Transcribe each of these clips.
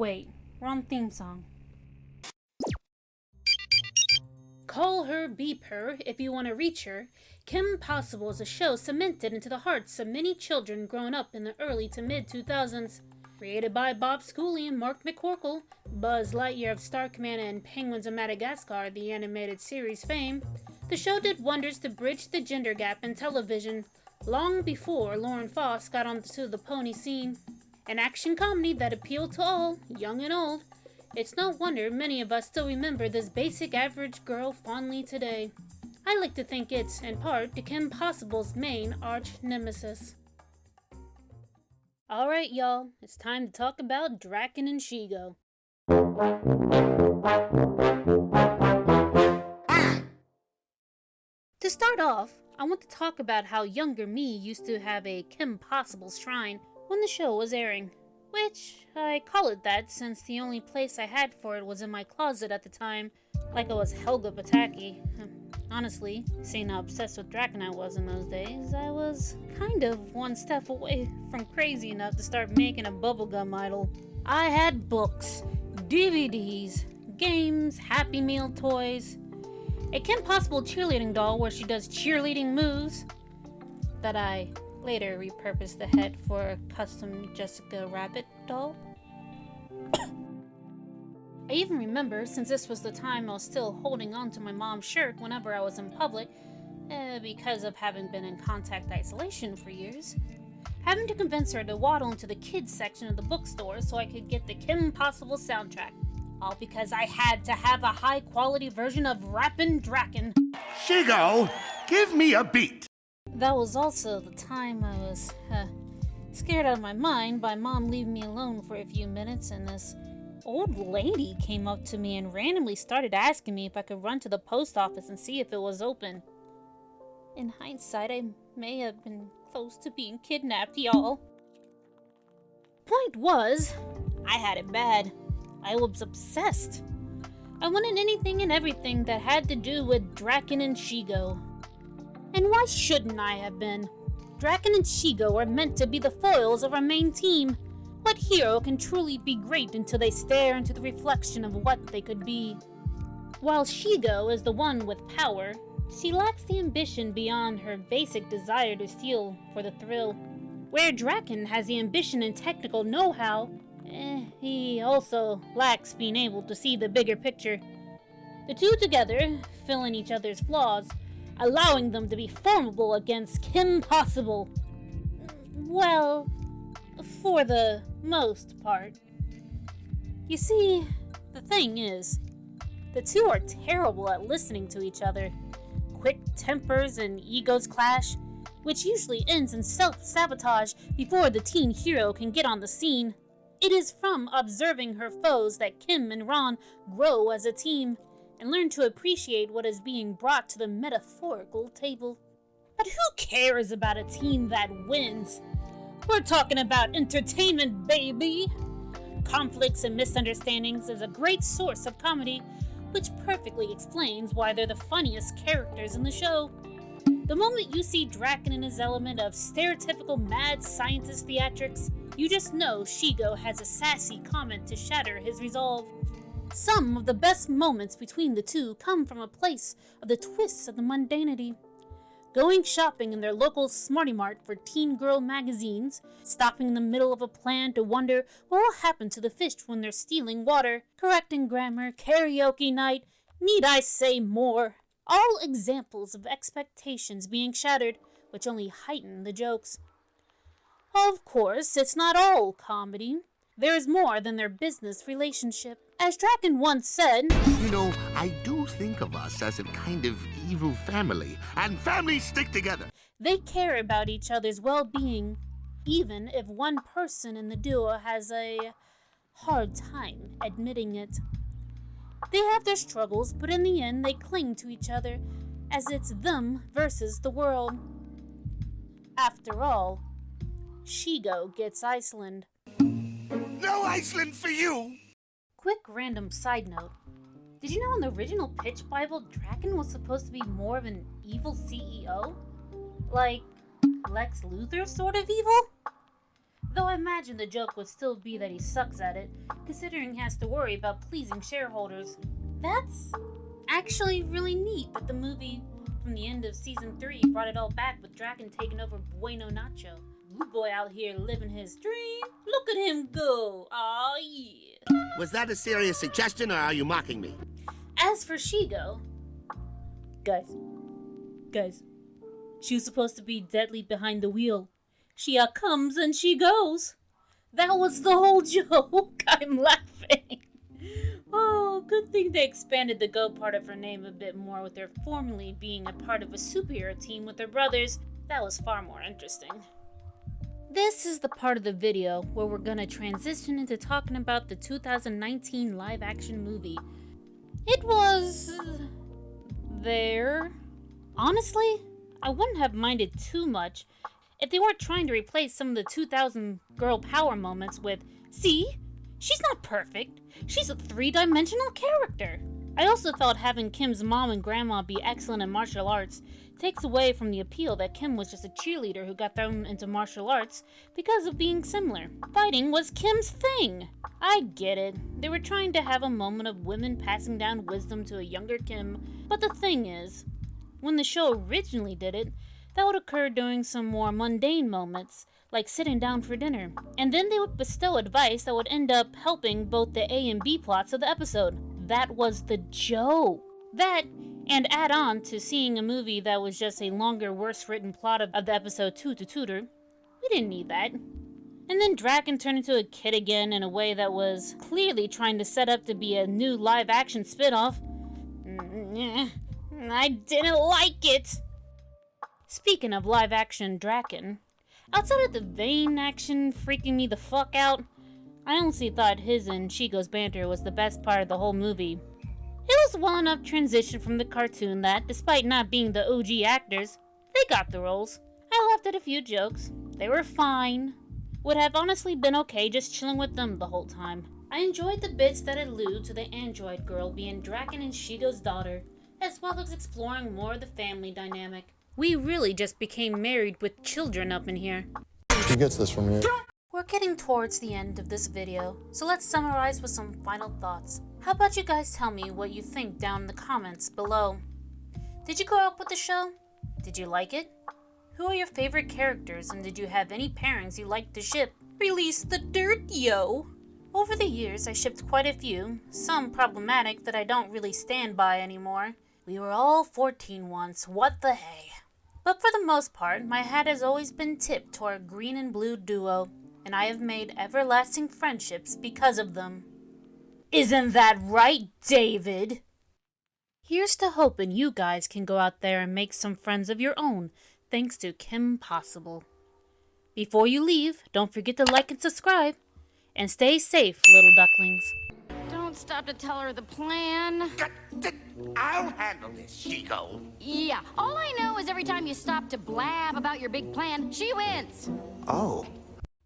wait, wrong theme song. Call her, beep her, if you want to reach her. Kim Possible is a show cemented into the hearts of many children growing up in the early to mid-2000s. Created by Bob Schooley and Mark McCorkle, Buzz Lightyear of Star Command and Penguins of Madagascar, the animated series fame, the show did wonders to bridge the gender gap in television long before Lauren Foss got onto the pony scene. An action comedy that appealed to all, young and old. It's no wonder many of us still remember this basic average girl fondly today. I like to think it's, in part, to Kim Possible's main arch nemesis. Alright y'all, it's time to talk about Draken and Shigo. To start off, I want to talk about how younger me used to have a Kim Possible shrine when the show was airing. Which, I call it that since the only place I had for it was in my closet at the time, like I was Helga Pataki. Honestly, seeing how obsessed with Draken I was in those days, I was kind of one step away from crazy enough to start making a bubblegum idol. I had books, DVDs, games, Happy Meal toys, a Kim Possible cheerleading doll where she does cheerleading moves that I later repurposed the head for a custom Jessica Rabbit doll. I even remember, since this was the time I was still holding on to my mom's shirt whenever I was in public, because of having been in contact isolation for years, having to convince her to waddle into the kids section of the bookstore so I could get the Kim Possible soundtrack. All because I had to have a high-quality version of Rappin' Draken. Shigo, give me a beat! That was also the time I was, scared out of my mind by Mom leaving me alone for a few minutes, and this old lady came up to me and randomly started asking me if I could run to the post office and see if it was open. In hindsight, I may have been close to being kidnapped, y'all. Point was, I had it bad. I was obsessed. I wanted anything and everything that had to do with Draken and Shigo. And why shouldn't I have been? Draken and Shigo are meant to be the foils of our main team. What hero can truly be great until they stare into the reflection of what they could be? While Shigo is the one with power, she lacks the ambition beyond her basic desire to steal for the thrill. Where Draken has the ambition and technical know-how, he also lacks being able to see the bigger picture. The two together, filling each other's flaws, allowing them to be formidable against Kim Possible. Well, for the most part. You see, the thing is, the two are terrible at listening to each other. Quick tempers and egos clash, which usually ends in self-sabotage before the teen hero can get on the scene. It is from observing her foes that Kim and Ron grow as a team and learn to appreciate what is being brought to the metaphorical table. But who cares about a team that wins? We're talking about entertainment, baby! Conflicts and misunderstandings is a great source of comedy, which perfectly explains why they're the funniest characters in the show. The moment you see Draken in his element of stereotypical mad scientist theatrics, you just know Shigo has a sassy comment to shatter his resolve. Some of the best moments between the two come from a place of the twists of the mundanity. Going shopping in their local Smarty Mart for teen girl magazines, stopping in the middle of a plan to wonder what will happen to the fish when they're stealing water, correcting grammar, karaoke night, need I say more? All examples of expectations being shattered, which only heighten the jokes. Of course, it's not all comedy. There is more than their business relationship. As Draken once said, You know, I do think of us as a kind of evil family, and families stick together. They care about each other's well-being, even if one person in the duo has a hard time admitting it. They have their struggles, but in the end they cling to each other, as it's them versus the world. After all, Shigo gets Iceland. No Iceland for you! Quick random side note. Did you know in the original Pitch Bible, Draken was supposed to be more of an evil CEO? Like Lex Luthor sort of evil? Though I imagine the joke would still be that he sucks at it, considering he has to worry about pleasing shareholders. That's actually really neat that the movie from the end of season 3 brought it all back with Draken taking over Bueno Nacho. Blue Boy out here living his dream. Look at him go. Aw, yeah. Was that a serious suggestion, or are you mocking me? As for Shigo... Guys, she was supposed to be deadly behind the wheel. She comes and she goes. That was the whole joke. I'm laughing. Oh, good thing they expanded the Go part of her name a bit more with her formerly being a part of a superhero team with her brothers. That was far more interesting. This is the part of the video where we're gonna transition into talking about the 2019 live-action movie. It was... there. Honestly, I wouldn't have minded too much if they weren't trying to replace some of the 2000 girl power moments with, see, she's not perfect, she's a three-dimensional character. I also felt having Kim's mom and grandma be excellent in martial arts takes away from the appeal that Kim was just a cheerleader who got thrown into martial arts because of being similar. Fighting was Kim's thing. I get it. They were trying to have a moment of women passing down wisdom to a younger Kim, but the thing is, when the show originally did it, that would occur during some more mundane moments, like sitting down for dinner. And then they would bestow advice that would end up helping both the A and B plots of the episode. That was the joke. That, and add on to seeing a movie that was just a longer, worse written plot of the episode 2 to Tutor. We didn't need that. And then Draken turned into a kid again in a way that was clearly trying to set up to be a new live-action spin-off. I didn't like it! Speaking of live-action Draken, outside of the Vayne action freaking me the fuck out, I honestly thought his and Shigo's banter was the best part of the whole movie. It was a well enough transition from the cartoon that, despite not being the OG actors, they got the roles. I laughed at a few jokes. They were fine. Would have honestly been okay just chilling with them the whole time. I enjoyed the bits that allude to the android girl being Draken and Shigo's daughter, as well as exploring more of the family dynamic. We really just became married with children up in here. She gets this from you. We're getting towards the end of this video, so let's summarize with some final thoughts. How about you guys tell me what you think down in the comments below? Did you grow up with the show? Did you like it? Who are your favorite characters, and did you have any pairings you liked to ship? Release the dirt, yo! Over the years, I shipped quite a few, some problematic that I don't really stand by anymore. We were all 14 once, what the hey? But for the most part, my hat has always been tipped to our green and blue duo, and I have made everlasting friendships because of them. Isn't that right, David? Here's to hoping you guys can go out there and make some friends of your own, thanks to Kim Possible. Before you leave, don't forget to like and subscribe, and stay safe, little ducklings. Don't stop to tell her the plan. I'll handle this, Shigo. Yeah, all I know is every time you stop to blab about your big plan, she wins. Oh.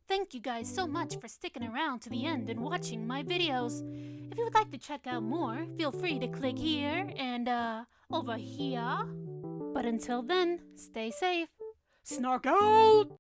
Thank you guys so much for sticking around to the end and watching my videos. If you would like to check out more, feel free to click here and over here. But until then, stay safe. Snark out!